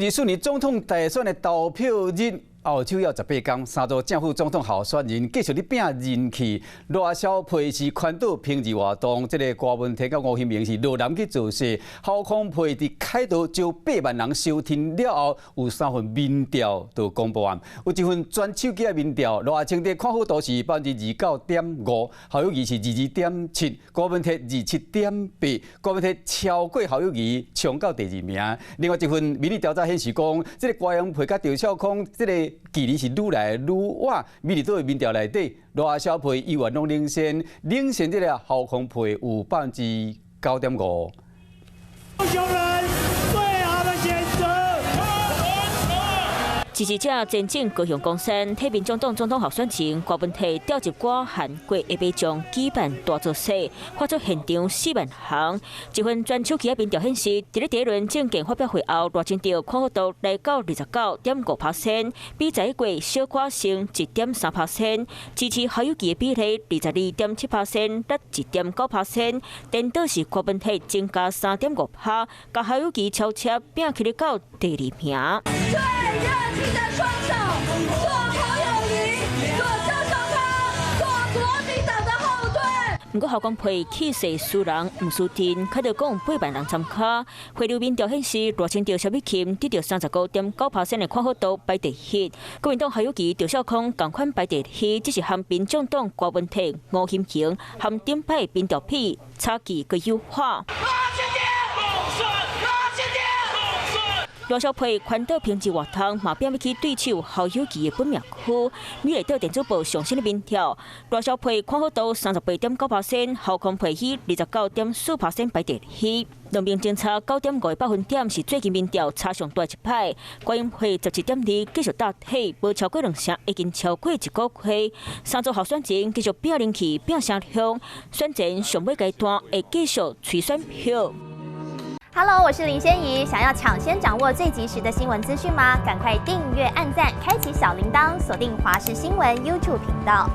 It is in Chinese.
2024年总统大选的投票日。 后手要18天，三组正副总统候选人继续咧拼人气。赖萧培是宽岛平治活动，这个郭文摕甲吴欣明是落南去造势。郝康培伫凯道招8万人收听了后，有3份民调就公布案，有一份全手机的民调，赖清德看好度是29.5%，侯友宜是22.7%，郭文摕27.8%，郭文摕超过侯友宜，冲到第2名。另外一份民意调查显示讲，这个郭文培甲赵少康这个。 距离是愈来愈远，美丽岛的民调内底，赖萧培议员拢领先这个郝康培有9.5%。支持者前进高雄公山，替民众党总统候选人郭文摕调集歌韩国下尾将举办大造势，发出现场4万行。一份全手机民调显示，伫咧第一轮政见发表会后，赖清德看好度来到29.5%，比在过小可升1.3%，支持侯友宜的比例22.7%达1.9%，颠倒是郭文摕增加3.5%，甲侯友宜超车拼起来到第2名。 的双手，做侯友宜，做萧少康，做国民党的后盾。不过郝康培气势输人唔输阵，开到共8万人参加。回流民调显示，赖清德萧美琴得到39.9%的看好度排第1，国民党侯友宜、赵少康同款排第2，只是和民众党郭文摕、吴欣盈和顶摆民调比差距更优化。 赖萧培宽岛平治活动嘛，变要去对手侯友宜的本命区。美丽岛电子报上新的民调，赖萧培看好度38.9%，郝康培以29.4%排第2。两边争差9.5个百分点，是最近民调差上大一派。郭英培17.2继续搭起，无超过2成，已经超过1个月。三组候选人继续拼人气、拼声量，选前上尾阶段会继续催选票。 Hello， 我是林仙怡。想要抢先掌握最及时的新闻资讯吗？赶快订阅、按赞、开启小铃铛，锁定华视新闻 YouTube 频道。